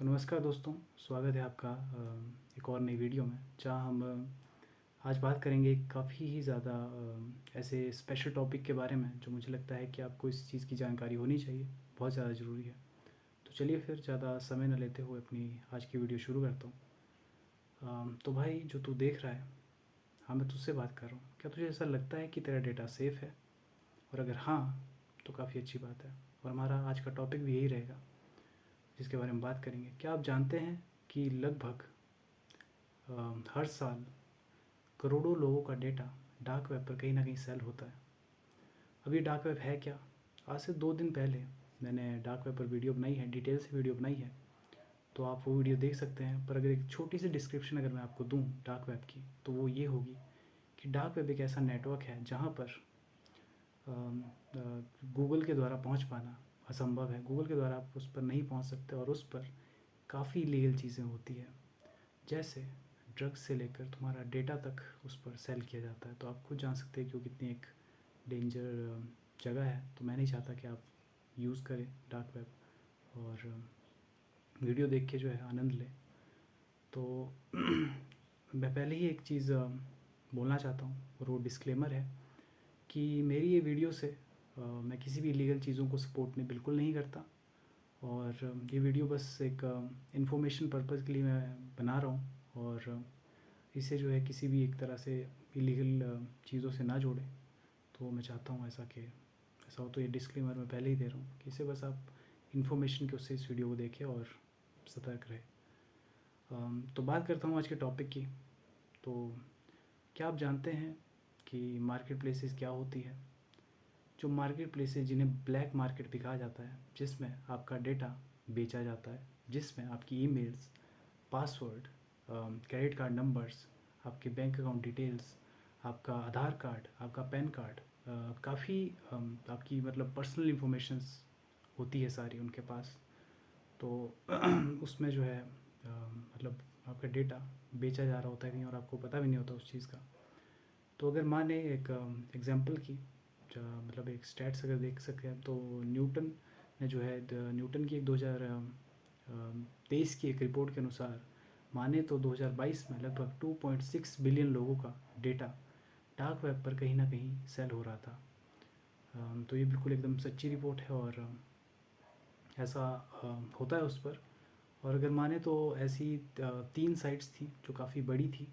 तो नमस्कार दोस्तों, स्वागत है आपका एक और नई वीडियो में, जहाँ हम आज बात करेंगे काफ़ी ही ज़्यादा ऐसे स्पेशल टॉपिक के बारे में जो मुझे लगता है कि आपको इस चीज़ की जानकारी होनी चाहिए, बहुत ज़्यादा ज़रूरी है। तो चलिए फिर ज़्यादा समय न लेते हुए अपनी आज की वीडियो शुरू करता हूँ। तो भाई, जो तू देख रहा है, हाँ, मैं तुझसे बात कर रहा हूँ। क्या तुझे ऐसा लगता है कि तेरा डेटा सेफ़ है? और अगर हाँ, तो काफ़ी अच्छी बात है। और हमारा आज का टॉपिक भी यही रहेगा जिसके बारे में बात करेंगे। क्या आप जानते हैं कि लगभग हर साल करोड़ों लोगों का डेटा डार्क वेब पर कहीं ना कहीं सेल होता है। अब ये डार्क वेब है क्या? आज से 2 दिन पहले मैंने डार्क वेब पर वीडियो बनाई है, डिटेल से वीडियो बनाई है, तो आप वो वीडियो देख सकते हैं। पर अगर एक छोटी सी डिस्क्रिप्शन अगर मैं आपको दूं डार्क वेब की, तो वो ये होगी कि डार्क वेब एक ऐसा नेटवर्क है जहाँ पर गूगल के द्वारा पहुँच पाना असंभव है। गूगल के द्वारा आप उस पर नहीं पहुँच सकते, और उस पर काफ़ी इलीगल चीज़ें होती है, जैसे ड्रग्स से लेकर तुम्हारा डेटा तक उस पर सेल किया जाता है। तो आप खुद जान सकते हैं कि वो कितनी एक डेंजर जगह है। तो मैं नहीं चाहता कि आप यूज़ करें डार्क वेब, और वीडियो देख के जो है आनंद लें। तो मैं पहले ही एक चीज़ बोलना चाहता हूँ, और वो डिस्क्लेमर है कि मेरी ये वीडियो से मैं किसी भी इलीगल चीज़ों को सपोर्ट नहीं, बिल्कुल नहीं करता। और ये वीडियो बस एक इन्फॉर्मेशन पर्पज़ के लिए मैं बना रहा हूँ, और इसे जो है किसी भी एक तरह से इलीगल चीज़ों से ना जोड़ें। तो मैं चाहता हूँ ऐसा हो, तो ये डिस्क्लेमर मैं पहले ही दे रहा हूँ कि इसे बस आप इन्फॉर्मेशन के उससे इस वीडियो को देखें और सतर्क रहे। तो बात करता हूँ आज के टॉपिक की। तो क्या आप जानते हैं कि मार्केट प्लेसेस क्या होती है? जो मार्केट प्लेसेस, जिन्हें ब्लैक मार्केट भी कहा जाता है, जिसमें आपका डेटा बेचा जाता है, जिसमें आपकी emails, password, credit card numbers, आपके बैंक अकाउंट डिटेल्स, आपका आधार कार्ड, आपका पैन कार्ड, काफ़ी आपकी मतलब पर्सनल इन्फॉर्मेशंस होती है सारी उनके पास। तो उसमें जो है मतलब आपका डेटा बेचा जा रहा होता है कहीं, और आपको पता भी नहीं होता उस चीज़ का। तो अगर माने एक एग्जांपल की, मतलब एक स्टैट्स अगर देख सकें हम, तो न्यूटन ने जो है न्यूटन की एक 2023 की एक रिपोर्ट के अनुसार माने तो 2022 में लगभग 2.6 बिलियन लोगों का डेटा डार्क वेब पर कहीं ना कहीं सेल हो रहा था। तो ये बिल्कुल एकदम सच्ची रिपोर्ट है, और ऐसा होता है उस पर। और अगर माने तो ऐसी 3 साइट्स थी जो काफ़ी बड़ी थी,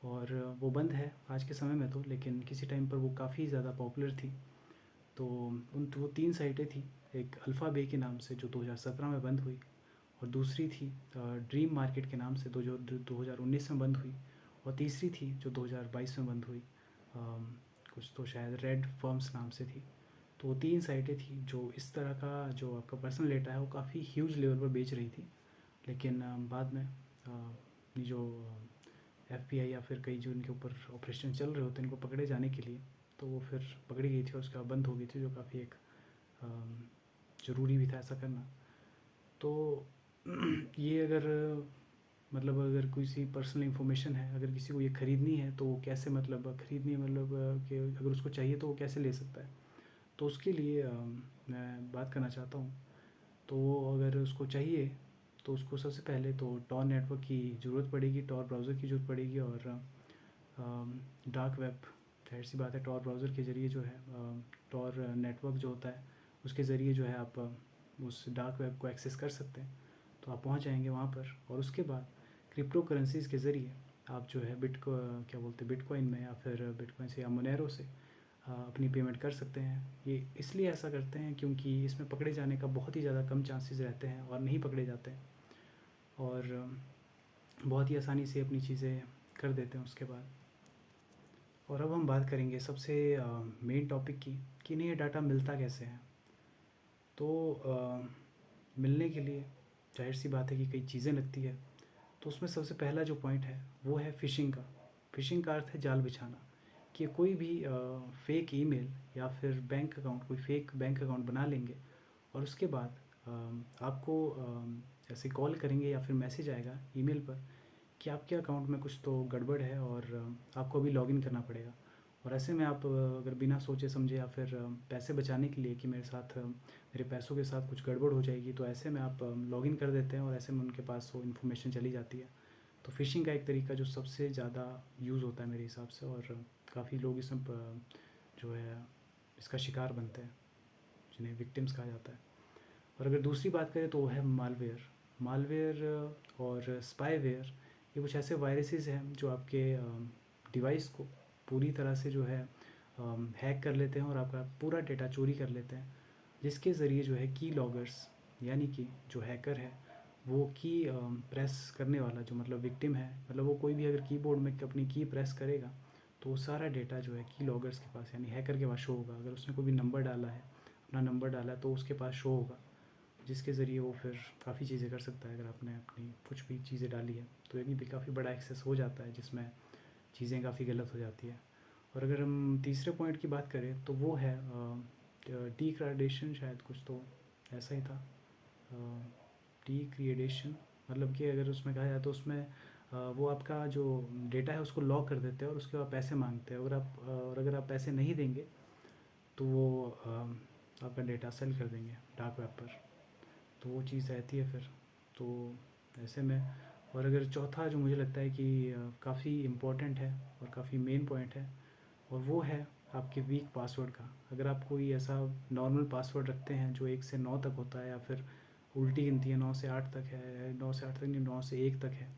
और वो बंद है आज के समय में तो, लेकिन किसी टाइम पर वो काफ़ी ज़्यादा पॉपुलर थी। तो उन वो 3 साइटें थी। एक अल्फ़ा बे के नाम से जो 2017 में बंद हुई, और दूसरी थी ड्रीम मार्केट के नाम से जो 2019 में बंद हुई, और तीसरी थी जो 2022 में बंद हुई, कुछ तो शायद रेड फर्म्स नाम से थी। तो वो 3 साइटें थी जो इस तरह का जो आपका पर्सनल डेटा है वो काफ़ी ह्यूज लेवल पर बेच रही थी। लेकिन बाद में ये जो एफबीआई या फिर कई जो इनके ऊपर ऑपरेशन चल रहे होते हैं इनको पकड़े जाने के लिए, तो वो फिर पकड़ी गई थी और उसके बाद बंद हो गई थी, जो काफ़ी एक ज़रूरी भी था ऐसा करना। तो ये अगर मतलब अगर किसी पर्सनल इन्फॉर्मेशन है, अगर किसी को ये ख़रीदनी है तो वो कैसे, मतलब ख़रीदनी है मतलब कि अगर उसको चाहिए तो वो कैसे ले सकता है? तो उसके लिए मैं बात करना चाहता हूँ। तो वो अगर उसको चाहिए तो उसको सबसे पहले तो टॉर नेटवर्क की ज़रूरत पड़ेगी, टॉर ब्राउज़र की ज़रूरत पड़ेगी, और डार्क वेब, जाहिर सी बात है, टॉर ब्राउज़र के ज़रिए जो है टॉर नेटवर्क जो होता है उसके ज़रिए जो है आप उस डार्क वेब को एक्सेस कर सकते हैं। तो आप पहुंच जाएंगे वहाँ पर, और उसके बाद क्रिप्टो करेंसीज़ के ज़रिए आप जो है क्या बोलते हैं, बिटकॉइन में या फिर बिटकॉइन से या मोनेरो से अपनी पेमेंट कर सकते हैं। ये इसलिए ऐसा करते हैं क्योंकि इसमें पकड़े जाने का बहुत ही ज़्यादा कम चांसेस रहते हैं, और नहीं पकड़े जाते हैं, और बहुत ही आसानी से अपनी चीज़ें कर देते हैं उसके बाद। और अब हम बात करेंगे सबसे मेन टॉपिक की, कि इन्हें ये डाटा मिलता कैसे है। तो मिलने के लिए जाहिर सी बात है कि कई चीज़ें लगती है। तो उसमें सबसे पहला जो पॉइंट है वो है फ़िशिंग का। फ़िशिंग का अर्थ है जाल बिछाना, कि कोई भी फ़ेक ईमेल या फिर बैंक अकाउंट, कोई फ़ेक बैंक अकाउंट बना लेंगे, और उसके बाद आपको ऐसे कॉल करेंगे या फिर मैसेज आएगा ईमेल पर कि आपके अकाउंट में कुछ तो गड़बड़ है, और आपको अभी लॉगिन करना पड़ेगा। और ऐसे में आप अगर बिना सोचे समझे या फिर पैसे बचाने के लिए कि मेरे साथ मेरे पैसों के साथ कुछ गड़बड़ हो जाएगी, तो ऐसे में आप लॉगिन कर देते हैं और ऐसे में उनके पास वो इन्फॉर्मेशन चली जाती है। तो फ़िशिंग का एक तरीका जो सबसे ज़्यादा यूज़ होता है मेरे हिसाब से, और काफ़ी लोग इसमें जो है इसका शिकार बनते हैं, जिन्हें विक्टिम्स कहा जाता है। और अगर दूसरी बात करें तो वो है मालवेयर। मालवेयर और स्पाईवेयर, ये कुछ ऐसे वायरसेस हैं जो आपके डिवाइस को पूरी तरह से जो है हैक कर लेते हैं और आपका पूरा डेटा चोरी कर लेते हैं, जिसके ज़रिए जो है की लॉगर्स, यानी कि जो हैकर है वो की प्रेस करने वाला, जो मतलब विक्टिम है, मतलब वो कोई भी अगर कीबोर्ड में अपनी की प्रेस करेगा तो वो सारा डेटा जो है की लॉगर्स के पास यानी हैकर के पास शो होगा। अगर उसने कोई भी नंबर डाला है, अपना नंबर डाला है, तो उसके पास शो होगा, जिसके ज़रिए वो फिर काफ़ी चीज़ें कर सकता है। अगर आपने अपनी कुछ भी चीज़ें डाली है तो एक भी काफ़ी बड़ा एक्सेस हो जाता है, जिसमें चीज़ें काफ़ी गलत हो जाती है। और अगर हम तीसरे पॉइंट की बात करें तो वो है डीक्राडेशन, शायद कुछ तो ऐसा ही था, डीक्रिएडेशन, मतलब कि अगर उसमें कहा जाए तो उसमें वो आपका जो डेटा है उसको लॉक कर देते हैं और उसके बाद पैसे मांगते हैं। और अगर आप पैसे नहीं देंगे तो वो आपका डेटा सेल कर देंगे डार्क वेब पर, तो वो चीज़ रहती है फिर। तो ऐसे में, और अगर चौथा जो मुझे लगता है कि काफ़ी इम्पोर्टेंट है और काफ़ी मेन पॉइंट है, और वो है आपके वीक पासवर्ड का। अगर आप कोई ऐसा नॉर्मल पासवर्ड रखते हैं जो 1 से 9 तक होता है, या फिर उल्टी गिनती है 9 से 8 तक है, 9 से 8 तक नहीं, 9 से 1 तक है,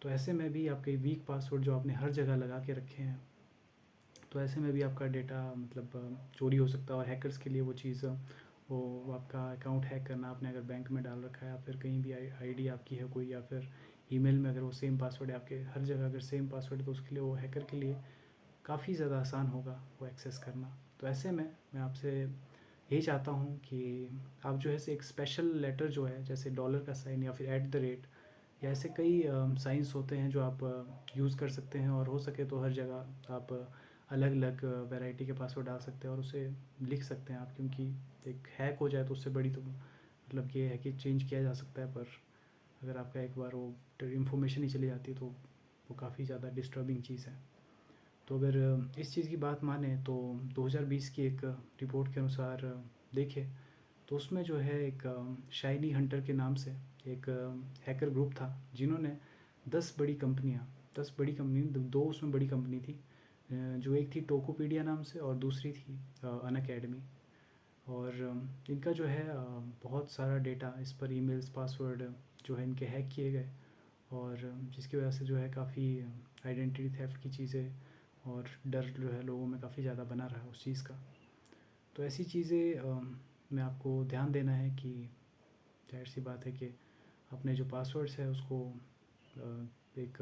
तो ऐसे में भी आपके वीक पासवर्ड जो आपने हर जगह लगा के रखे हैं, तो ऐसे में भी आपका डेटा मतलब चोरी हो सकता है। और हैकर्स के लिए वो चीज़, वो आपका अकाउंट हैक करना, आपने अगर बैंक में डाल रखा है या फिर कहीं भी आईडी आपकी है कोई, या फिर ईमेल में अगर वो सेम पासवर्ड है आपके हर जगह, अगर सेम पासवर्ड है, तो उसके लिए वो हैकर के लिए काफ़ी ज़्यादा आसान होगा वो एक्सेस करना। तो ऐसे में मैं आपसे यही चाहता हूँ कि आप जो है से एक स्पेशल लेटर जो है, जैसे डॉलर का साइन या फिर @ या ऐसे कई साइंस होते हैं जो आप यूज़ कर सकते हैं, और हो सके तो हर जगह आप अलग अलग वैरायटी के पासवर्ड डाल सकते हैं और उसे लिख सकते हैं आप, क्योंकि एक हैक हो जाए तो उससे बड़ी तो मतलब ये है कि चेंज किया जा सकता है, पर अगर आपका एक बार वो इन्फॉर्मेशन ही चली जाती है तो वो काफ़ी ज़्यादा डिस्टर्बिंग चीज़ है। तो अगर इस चीज़ की बात माने तो 2020 की एक रिपोर्ट के अनुसार देखें तो उसमें जो है एक शाइनी हंटर के नाम से एक हैकर ग्रुप था, जिन्होंने 10 बड़ी कंपनी, दो उसमें बड़ी कंपनी थी, जो एक थी टोकोपीडिया नाम से और दूसरी थी अनअकैडमी। और इनका जो है बहुत सारा डेटा इस पर, ईमेल्स, पासवर्ड जो है इनके हैक किए गए, और जिसकी वजह से जो है काफ़ी आइडेंटिटी थेफ्ट की चीज़ें और डर जो है लोगों में काफ़ी ज़्यादा बना रहा है उस चीज़ का। तो ऐसी चीज़ें में आपको ध्यान देना है कि जाहिर सी बात है कि अपने जो पासवर्ड्स है उसको एक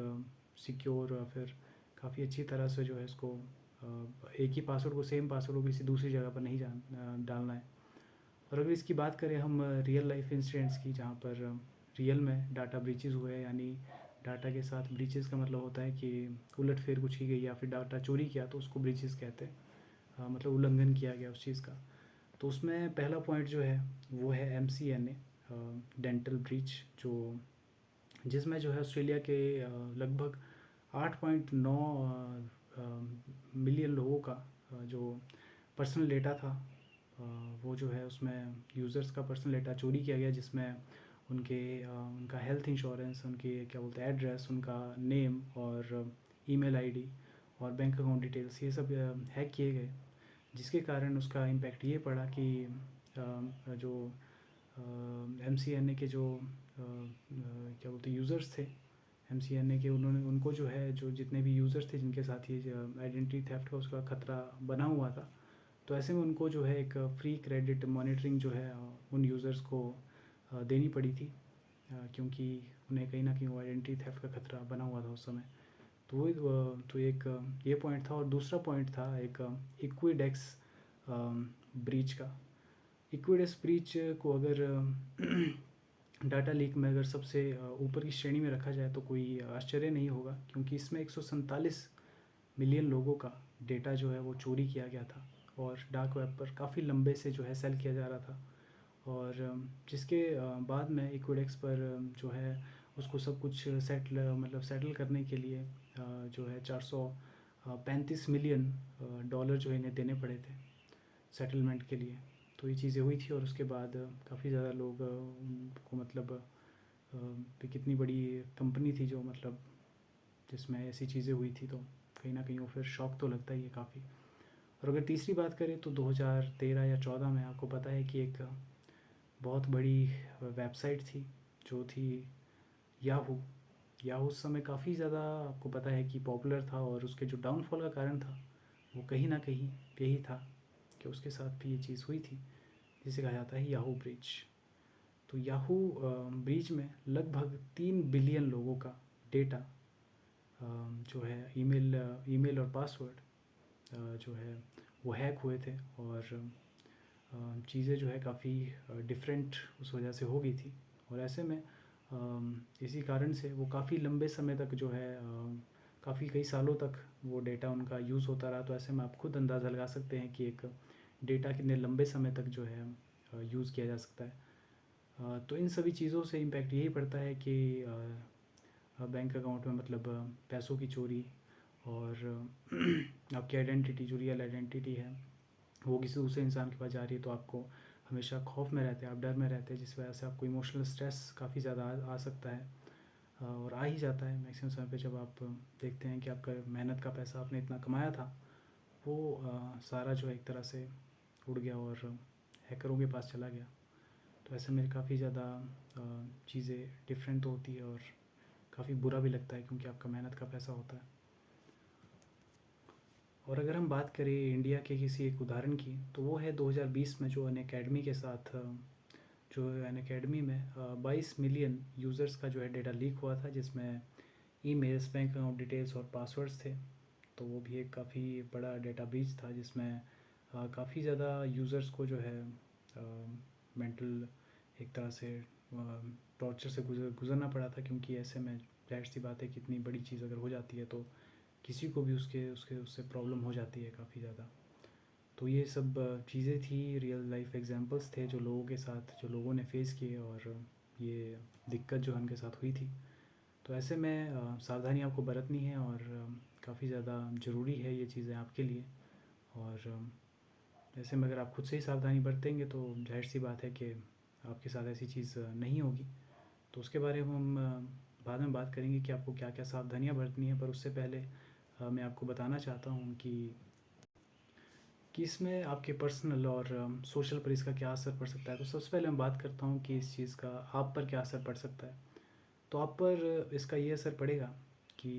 सिक्योर और फिर काफ़ी अच्छी तरह से जो है इसको एक ही पासवर्ड को, सेम पासवर्ड को किसी दूसरी जगह पर नहीं डालना है। और अगर इसकी बात करें हम रियल लाइफ इंसिडेंट्स की, जहाँ पर रियल में डाटा ब्रीचेस हुए, यानी डाटा के साथ ब्रीचेस का मतलब होता है कि उलट फेर कुछ की गई या फिर डाटा चोरी किया, तो उसको ब्रीचेस कहते हैं। मतलब उल्लंघन किया गया उस चीज़ का। तो उसमें पहला पॉइंट जो है वो है MCNA, डेंटल ब्रीच, जो जिसमें जो है ऑस्ट्रेलिया के लगभग 8.9 मिलियन लोगों का जो पर्सनल डेटा था, अ, वो जो है उसमें यूज़र्स का पर्सनल डेटा चोरी किया गया, जिसमें उनका हेल्थ इंश्योरेंस, उनके क्या बोलते हैं एड्रेस, उनका नेम और ईमेल आईडी और बैंक अकाउंट डिटेल्स, ये सब हैक किए गए, जिसके कारण उसका इम्पैक्ट ये पड़ा कि जो MCNA के जो क्या बोलते हैं यूज़र्स थे, MCNA के, उन्होंने उनको जो है, जो जितने भी यूज़र्स थे जिनके साथ ये आइडेंटिटी थेफ्ट का उसका खतरा बना हुआ था, तो ऐसे में उनको जो है एक फ्री क्रेडिट मॉनिटरिंग जो है उन यूज़र्स को देनी पड़ी थी, क्योंकि उन्हें कहीं ना कहीं वो आइडेंटिटी थेफ्ट का खतरा बना हुआ था उस समय। तो वो तो एक ये पॉइंट था। और दूसरा पॉइंट था एक इक्विडेक्स ब्रीच का। इक्विडेक्स ब्रीच को अगर डाटा लीक में अगर सबसे ऊपर की श्रेणी में रखा जाए तो कोई आश्चर्य नहीं होगा, क्योंकि इसमें 147 मिलियन लोगों का डेटा जो है वो चोरी किया गया था, और डार्क वेब पर काफ़ी लंबे से जो है सेल किया जा रहा था। और जिसके बाद में इक्विडेक्स पर जो है उसको सब कुछ सेटल करने के लिए जो है 400 $35 मिलियन डॉलर जो है इन्हें देने पड़े थे सेटलमेंट के लिए। तो ये चीज़ें हुई थी और उसके बाद काफ़ी ज़्यादा लोग उनको मतलब भी कितनी बड़ी कंपनी थी जो मतलब जिसमें ऐसी चीज़ें हुई थी, तो कहीं ना कहीं वो फिर शॉक तो लगता ही है काफ़ी। और अगर तीसरी बात करें तो 2013 या 14 में आपको पता है कि एक बहुत बड़ी वेबसाइट थी जो थी याहू। याहू उस समय काफ़ी ज़्यादा आपको पता है कि पॉपुलर था और उसके जो डाउनफॉल का कारण था वो कहीं ना कहीं यही था कि उसके साथ भी ये चीज़ हुई थी जिसे कहा जाता है याहू ब्रीच। तो याहू ब्रीच में लगभग 3 बिलियन लोगों का डेटा जो है ईमेल और पासवर्ड जो है वो हैक हुए थे और चीज़ें जो है काफ़ी डिफरेंट उस वजह से हो गई थी। और ऐसे में इसी कारण से वो काफ़ी लंबे समय तक जो है काफ़ी कई सालों तक वो डेटा उनका यूज़ होता रहा। तो ऐसे में आप खुद अंदाज़ा लगा सकते हैं कि एक डेटा कितने लंबे समय तक जो है यूज़ किया जा सकता है। तो इन सभी चीज़ों से इम्पैक्ट यही पड़ता है कि बैंक अकाउंट में मतलब पैसों की चोरी और आपकी आइडेंटिटी जो रियल आइडेंटिटी है वो किसी दूसरे इंसान के पास जा रही है, तो आपको हमेशा खौफ में रहते हैं, आप डर में रहते हैं, जिस वजह से आपको इमोशनल स्ट्रेस काफ़ी ज़्यादा आ सकता है और आ ही जाता है मैक्सिमम समय पे जब आप देखते हैं कि आपका मेहनत का पैसा आपने इतना कमाया था वो सारा जो है एक तरह से उड़ गया और हैकरों के पास चला गया। तो ऐसे में काफ़ी ज़्यादा चीज़ें डिफरेंट तो होती है और काफ़ी बुरा भी लगता है क्योंकि आपका मेहनत का पैसा होता है। और अगर हम बात करें इंडिया के किसी एक उदाहरण की तो वो है 2020 में जो अनअकैडमी के साथ जो अनअकैडमी में 22 मिलियन यूज़र्स का जो है डेटा लीक हुआ था जिसमें ईमेल्स, बैंक अकाउंट डिटेल्स और पासवर्ड्स थे। तो वो भी एक काफ़ी बड़ा डेटा ब्रीच था जिसमें काफ़ी ज़्यादा यूज़र्स को जो है मेंटल एक तरह से टॉर्चर से गुजरना पड़ा था क्योंकि ऐसे में जाहिर सी बात है कि इतनी बड़ी चीज़ अगर हो जाती है तो किसी को भी उसके उसके उससे प्रॉब्लम हो जाती है काफ़ी ज़्यादा। तो ये सब चीज़ें थी, रियल लाइफ एग्जांपल्स थे जो लोगों के साथ जो लोगों ने फेस किए और ये दिक्कत जो उनके साथ हुई थी। तो ऐसे में सावधानी आपको बरतनी है और काफ़ी ज़्यादा ज़रूरी है ये चीज़ें आपके लिए। और ऐसे में अगर आप खुद से ही सावधानी बरतेंगे तो जाहिर सी बात है कि आपके साथ ऐसी चीज़ नहीं होगी। तो उसके बारे में हम बाद में बात करेंगे कि आपको क्या क्या सावधानियाँ बरतनी है, पर उससे पहले मैं आपको बताना चाहता हूँ कि इसमें आपके पर्सनल और सोशल पर इसका क्या असर पड़ सकता है। तो सबसे पहले मैं बात करता हूँ कि इस चीज़ का आप पर क्या असर पड़ सकता है। तो आप पर इसका ये असर पड़ेगा कि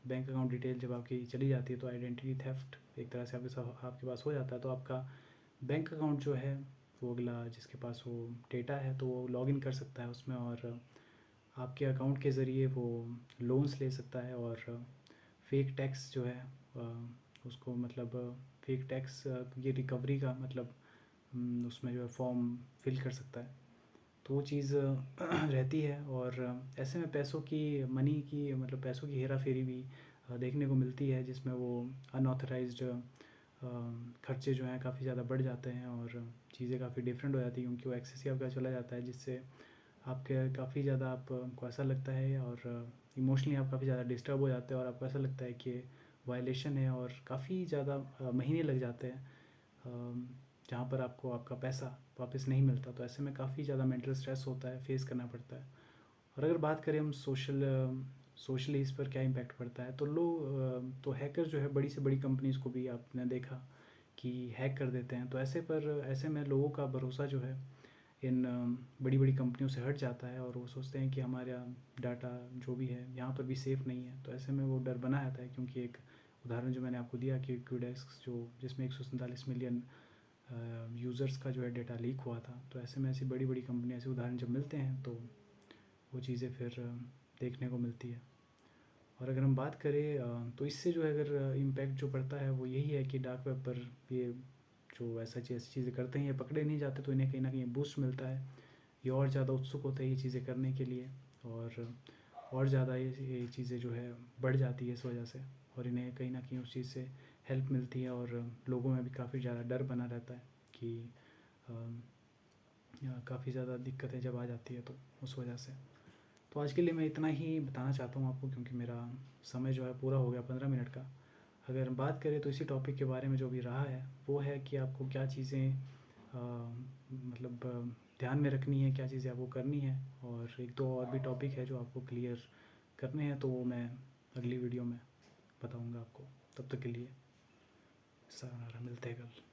बैंक अकाउंट डिटेल जब आपकी चली जाती है तो आइडेंटिटी थेफ्ट एक तरह से आपके पास हो जाता है। तो आपका बैंक अकाउंट जो है वो अगला जिसके पास वो डेटा है तो वो लॉगिन कर सकता है उसमें और आपके अकाउंट के ज़रिए वो लोन्स ले सकता है और फेक टैक्स जो है उसको मतलब फेक टैक्स की रिकवरी का मतलब उसमें जो है फॉर्म फिल कर सकता है। तो वो चीज़ रहती है और ऐसे में पैसों की मनी की मतलब पैसों की हेरा फेरी भी देखने को मिलती है जिसमें वो अनऑथराइज्ड खर्चे जो हैं काफ़ी ज़्यादा बढ़ जाते हैं और चीज़ें काफ़ी डिफरेंट हो जाती हैं क्योंकि वो एक्सेस ही आपका चला जाता है जिससे आपके काफ़ी ज़्यादा आपको ऐसा लगता है और इमोशनली आप काफ़ी ज़्यादा डिस्टर्ब हो जाते हैं और आपको ऐसा लगता है कि वायलेशन है और काफ़ी ज़्यादा महीने लग जाते हैं जहाँ पर आपको आपका पैसा वापस नहीं मिलता। तो ऐसे में काफ़ी ज़्यादा मेंटल स्ट्रेस होता है, फेस करना पड़ता है। और अगर बात करें हम सोशली इस पर क्या इम्पैक्ट पड़ता है तो तो हैकर जो है बड़ी से बड़ी कंपनीज़ को भी आपने देखा कि हैक कर देते हैं। तो ऐसे में लोगों का भरोसा जो है इन बड़ी बड़ी कंपनियों से हट जाता है और वो सोचते हैं कि हमारा डाटा जो भी है यहाँ पर भी सेफ़ नहीं है। तो ऐसे में वो डर बना रहता है क्योंकि एक उदाहरण जो मैंने आपको दिया कि क्यूडेस्क जो जिसमें 147 मिलियन यूज़र्स का जो है डेटा लीक हुआ था। तो ऐसे में ऐसी बड़ी बड़ी कंपनी ऐसे उदाहरण जब मिलते हैं तो वो चीज़ें फिर देखने को मिलती है। और अगर हम बात करें तो इससे जो है अगर इम्पैक्ट जो पड़ता है वो यही है कि डार्क वेब पर ये जो ऐसी चीज़ें करते हैं ये पकड़े नहीं जाते तो इन्हें कहीं ना कहीं बूस्ट मिलता है। ये और ज़्यादा उत्सुक होते हैं ये चीज़ें करने के लिए और ज़्यादा ये चीज़ें जो है बढ़ जाती है इस वजह से और इन्हें कहीं ना कहीं उस चीज़ से हेल्प मिलती है और लोगों में भी काफ़ी ज़्यादा डर बना रहता है कि काफ़ी ज़्यादा दिक्कतें जब आ जाती है तो उस वजह से। तो आज के लिए मैं इतना ही बताना चाहता हूँ आपको क्योंकि मेरा समय जो है पूरा हो गया 15 मिनट का। अगर हम बात करें तो इसी टॉपिक के बारे में जो भी रहा है वो है कि आपको क्या चीज़ें मतलब ध्यान में रखनी है, क्या चीज़ें आपको करनी है, और एक दो और भी टॉपिक है जो आपको क्लियर करने हैं, तो वो मैं अगली वीडियो में बताऊंगा आपको। तब तक के लिए सारा मिलते हैं कल।